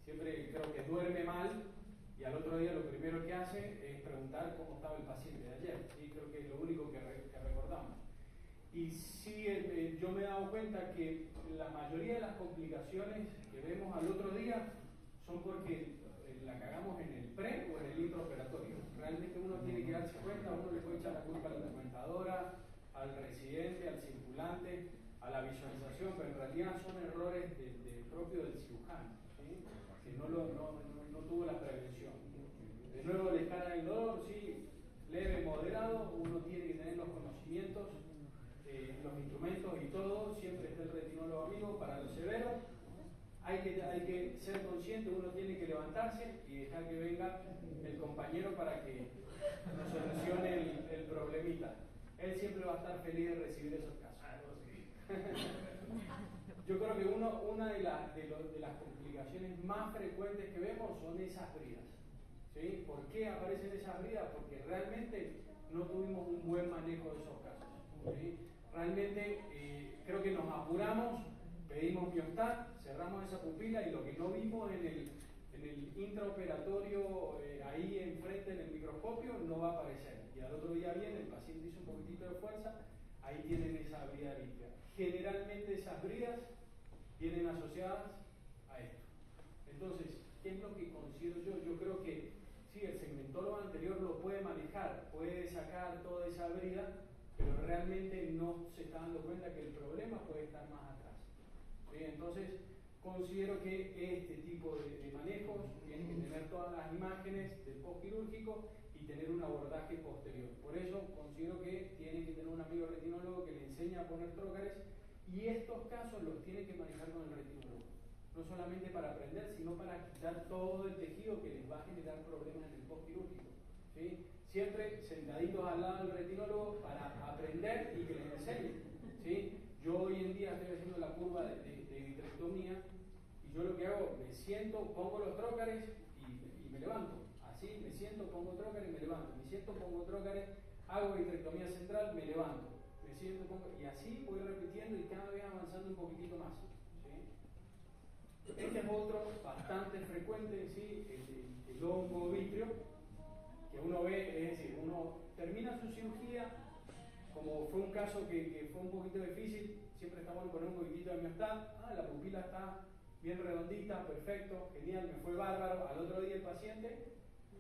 siempre creo que duerme mal y al otro día lo primero que hace es preguntar cómo estaba el paciente de ayer. ¿Sí? Creo que es lo único que recordamos. Y sí, yo me he dado cuenta que la mayoría de las complicaciones que vemos al otro día son porque la cagamos en el pre o en el intraoperatorio. Realmente uno tiene que darse cuenta, uno le puede echar la culpa a la documentadora, al residente, al circulante, a la visualización, pero en realidad son errores propio del cirujano, ¿sí? Que no tuvo la prevención. De nuevo, la escala del dolor, sí, leve, moderado, uno tiene que tener los conocimientos, los instrumentos y todo, siempre está el retinólogo amigo. Para lo severo hay que ser consciente, uno tiene que levantarse y dejar que venga el compañero para que nos solucione el problemita. Él siempre va a estar feliz de recibir esos casos. Yo creo que una de las complicaciones más frecuentes que vemos son esas bridas. ¿Sí? ¿Por qué aparecen esas bridas? Porque realmente no tuvimos un buen manejo de esos casos. ¿Sí? Realmente creo que nos apuramos, pedimos Biostat, cerramos esa pupila y lo que no vimos en el intraoperatorio ahí enfrente en el microscopio no va a aparecer. Y al otro día viene, el paciente hizo un poquitito de fuerza, ahí tienen esa brida limpia. Generalmente esas bridas vienen asociadas a esto. Entonces, ¿qué es lo que considero yo? Yo creo que sí, el segmentólogo anterior lo puede manejar, puede sacar toda esa brida, pero realmente no se está dando cuenta que el problema puede estar más atrás. ¿Sí? Entonces, considero que este tipo de manejos tienen que tener todas las imágenes del postquirúrgico y tener un abordaje posterior. Por eso considero que tienen que tener un amigo retinólogo que le enseñe a poner trócares, y estos casos los tiene que manejar con el retinólogo. No solamente para aprender, sino para quitar todo el tejido que les va a generar problemas en el postquirúrgico. ¿Sí? Siempre sentaditos al lado del retinólogo para aprender y que les enseñe. ¿Sí? Yo hoy en día estoy haciendo la curva de vitrectomía y yo lo que hago, me siento, pongo los trócares y me levanto. Así, me siento, pongo trócares y me levanto. Me siento, pongo trócares, hago vitrectomía central, me levanto. Me siento, pongo, y así voy repitiendo y cada vez avanzando un poquitito más. ¿Sí? Este es otro bastante frecuente, ¿sí? El hongo vítreo, que uno ve, es decir, uno termina su cirugía, como fue un caso que fue un poquito difícil, siempre está bueno poner un poquitito de Biostat, la pupila está bien redondita, perfecto, genial, me fue bárbaro. Al otro día el paciente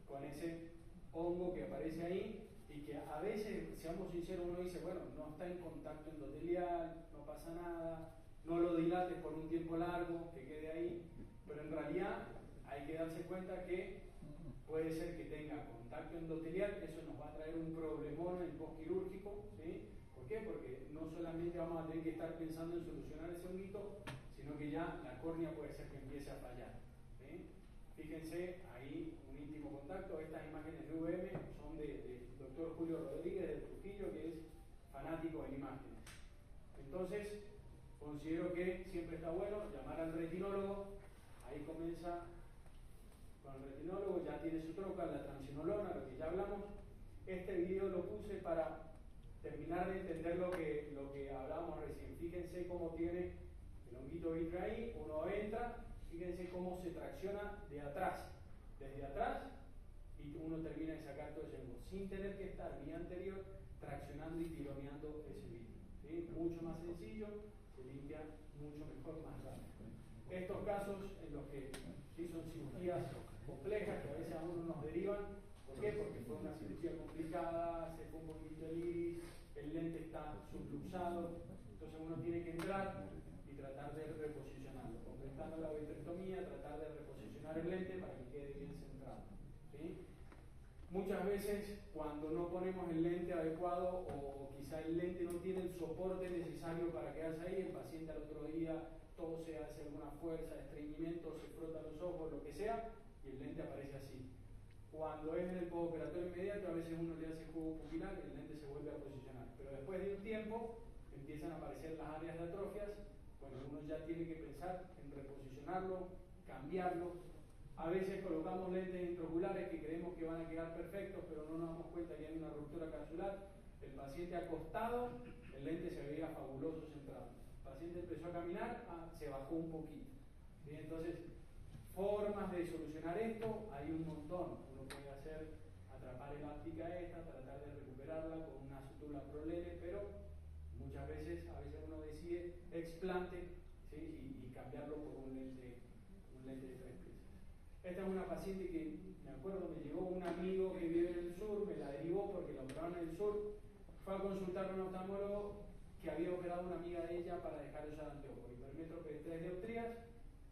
con ese hongo que aparece ahí y que a veces, seamos sinceros, uno dice, bueno, no está en contacto endotelial, no pasa nada, no lo dilates por un tiempo largo, que quede ahí, pero en realidad hay que darse cuenta que puede ser que tenga contacto endotelial, eso nos va a traer un problemón en el postquirúrgico, ¿sí? ¿Por qué? Porque no solamente vamos a tener que estar pensando en solucionar ese honguito, sino que ya la córnea puede ser que empiece a fallar. ¿Sí? Fíjense, ahí un íntimo contacto. Estas imágenes de VM son del doctor Julio Rodríguez de Trujillo, que es fanático en imágenes. Entonces, considero que siempre está bueno llamar al retinólogo. Ahí comienza con el retinólogo, ya tiene su troca, la transinolona, lo que ya hablamos. Este video lo puse para terminar de entender lo que hablábamos recién. Fíjense cómo tiene el honguito vítreo ahí, uno entra, fíjense cómo se tracciona de atrás, desde atrás, y uno termina de sacar todo ese hongo, sin tener que estar vía anterior traccionando y tironeando ese vítreo. ¿Sí? Mucho más sencillo, se limpia mucho mejor, más rápido. Estos casos en los que sí son cirugías complejas, que a veces a uno nos derivan, ¿por qué? Porque fue una cirugía complicada, se fue un poquito el iris, el lente está subluxado, entonces uno tiene que entrar y tratar de reposicionarlo, completando la vitrectomía, tratar de reposicionar el lente para que quede bien centrado. ¿Sí? Muchas veces cuando no ponemos el lente adecuado o quizá el lente no tiene el soporte necesario para quedarse ahí, el paciente al otro día tose, hace alguna fuerza, estreñimiento, se frota los ojos, lo que sea, y el lente aparece así. Cuando es en el postoperatorio inmediato, a veces uno le hace jugo pupilar y el lente se vuelve a posicionar. Pero después de un tiempo empiezan a aparecer las áreas de atrofias, bueno, uno ya tiene que pensar en reposicionarlo, cambiarlo. A veces colocamos lentes intraoculares que creemos que van a quedar perfectos, pero no nos damos cuenta que hay una ruptura capsular. El paciente acostado, el lente se veía fabuloso centrado. El paciente empezó a caminar, se bajó un poquito. ¿Sí? Entonces, forma formas de solucionar esto, hay un montón. Uno puede hacer, atrapar el óptica esta, tratar de recuperarla con una sutura prolene, pero muchas veces, uno decide explante, ¿sí? y cambiarlo por un lente de 3 piezas. Esta es una paciente que, me acuerdo, me llegó un amigo que vive en el sur, me la derivó porque la operaron en el sur, fue a consultar a un oftalmólogo que había operado a una amiga de ella para dejar de usar anteojos, hipermétrope de 3 dioptrías,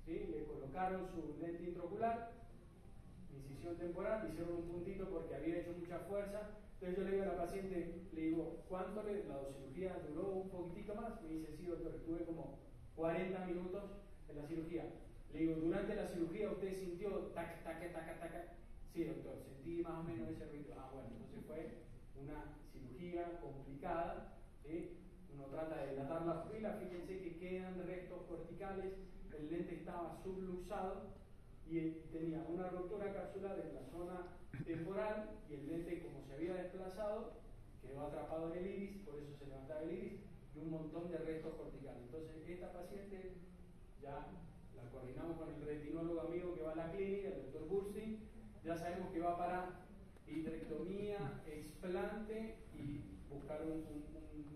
¿sí? Le colocaron su lente intraocular, incisión temporal, hicieron un puntito porque había hecho mucha fuerza. Entonces yo le digo a la paciente, le digo, ¿cuánto la cirugía duró? Un poquitito más. Me dice, sí, doctor, estuve como 40 minutos en la cirugía. Le digo, durante la cirugía usted sintió tac, tac, tac, tac. Sí, doctor, sentí más o menos ese ruido. Ah, bueno, entonces fue una cirugía complicada, ¿sí? Uno trata de dilatar la pupila, fíjense que quedan restos corticales, el lente estaba subluxado y tenía una rotura capsular en la zona temporal y el lente, como se había desplazado, quedó atrapado en el iris, por eso se levantaba el iris, y un montón de restos corticales. Entonces esta paciente ya la coordinamos con el retinólogo amigo que va a la clínica, el doctor Burstein, ya sabemos que va para vitrectomía, explante y buscar un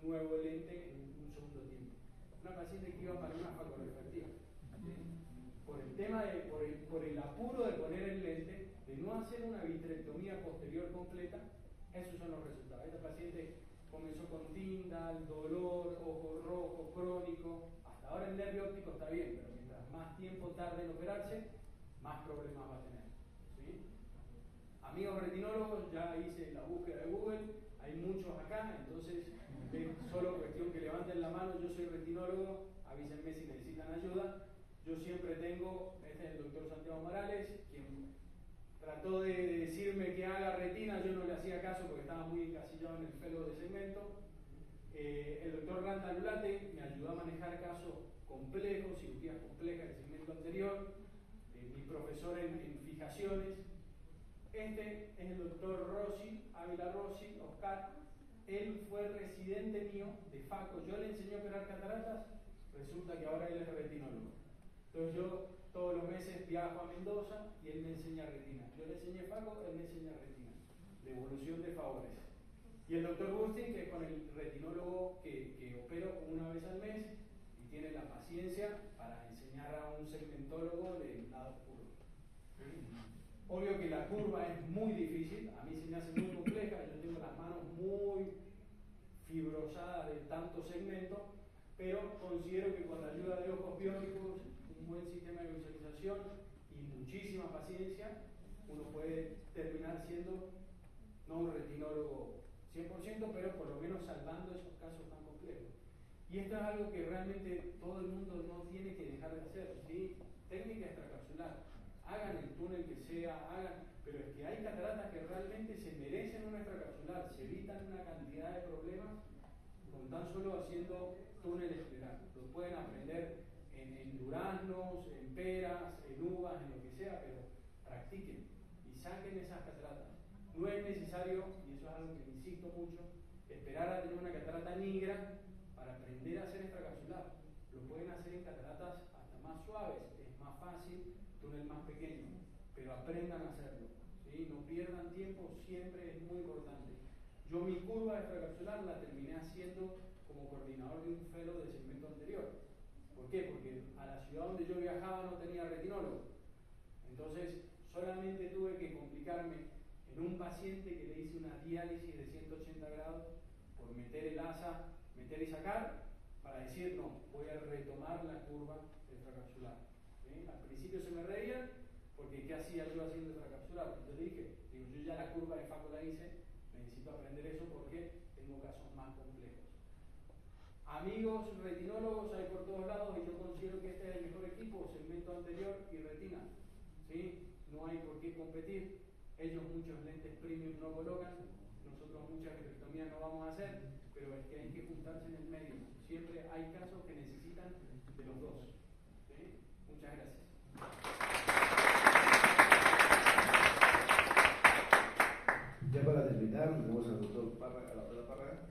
nuevo lente en un segundo tiempo. Una paciente que iba para una facorefractiva. Por el tema por el apuro de poner el lente, de no hacer una vitrectomía posterior completa, esos son los resultados. Esta paciente comenzó con tindal, dolor, ojo rojo, crónico. Hasta ahora el nervio óptico está bien, pero mientras más tiempo tarde en operarse, más problemas va a tener. ¿Sí? Amigos retinólogos, ya hice la búsqueda de Google, hay muchos acá, entonces es solo cuestión que levanten la mano. Yo soy retinólogo, avísenme si necesitan ayuda. Yo siempre tengo, este es el doctor Santiago Morales, quien trató de decirme que haga retina, yo no le hacía caso porque estaba muy encasillado en el fellow de segmento. El doctor Randa Lulate me ayudó a manejar casos complejos, cirugías complejas del segmento anterior, mi profesor en fijaciones. Este es el doctor Rossi, Ávila Rossi, Oscar. Él fue residente mío de FACO, yo le enseñé a operar cataratas, resulta que ahora él es retinólogo. Entonces yo todos los meses viajo a Mendoza y él me enseña retina. Yo le enseñé FACO, él me enseña retina. Devolución de favores. Y el doctor Burstein, que es con el retinólogo que opero una vez al mes y tiene la paciencia para enseñar a un segmentólogo de lado oscuro. Obvio que la curva es muy difícil, a mí se me hace muy compleja, yo tengo las manos muy fibrosadas de tanto segmento, pero considero que con la ayuda de ojos biónicos, un buen sistema de visualización y muchísima paciencia, uno puede terminar siendo no un retinólogo 100%, pero por lo menos salvando esos casos tan complejos. Y esto es algo que realmente todo el mundo no tiene que dejar de hacer, ¿sí? Técnica extracapsular, hagan el túnel que sea, pero es que hay cataratas que realmente se merecen una extracapsular, se evitan una cantidad de problemas con tan solo haciendo túnel escleral. Lo pueden aprender en duraznos, en peras, en uvas, en lo que sea, pero practiquen y saquen esas cataratas. No es necesario, y eso es algo que insisto mucho, esperar a tener una catarata negra para aprender a hacer extracapsular. Lo pueden hacer en cataratas hasta más suaves, es más fácil, túnel más pequeño, pero aprendan a hacerlo, ¿sí? No pierdan tiempo, siempre es muy importante. Yo mi curva extracapsular la terminé haciendo como coordinador de un fellow del segmento anterior. ¿Por qué? Porque a la ciudad donde yo viajaba no tenía retinólogo. Entonces solamente tuve que complicarme en un paciente que le hice una diálisis de 180 grados por meter el asa, meter y sacar, para decir no, voy a retomar la curva extracapsular. ¿Sí? Al principio se me reían porque ¿qué hacía yo haciendo extracapsular? Yo le dije, yo ya la curva de FACO la hice, necesito aprender eso porque tengo casos más complejos. Amigos retinólogos hay por todos lados y yo considero que este es el mejor equipo, segmento anterior y retina. ¿Sí? No hay por qué competir. Ellos muchos lentes premium no colocan, nosotros muchas vitrectomías no vamos a hacer, pero es que hay que juntarse en el medio. Siempre hay casos que necesitan de los dos. ¿Sí? Muchas gracias. Ya para terminar, tenemos al doctor Parra, a la doctora Parra.